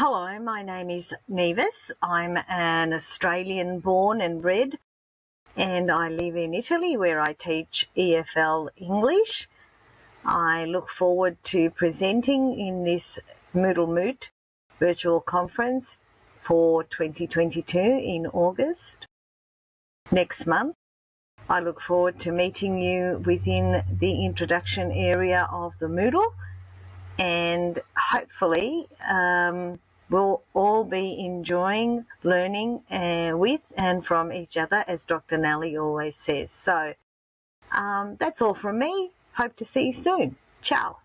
Hello, my name is Nevis. I'm an Australian born and bred, and I live in Italy where I teach EFL English. I look forward to presenting in this Moodle virtual conference for 2022 in August next month. I look forward to meeting you within the introduction area of the Moodle, and hopefully we'll all be enjoying learning with and from each other, as Dr. Nellie always says. So that's all from me. Hope to see you soon. Ciao.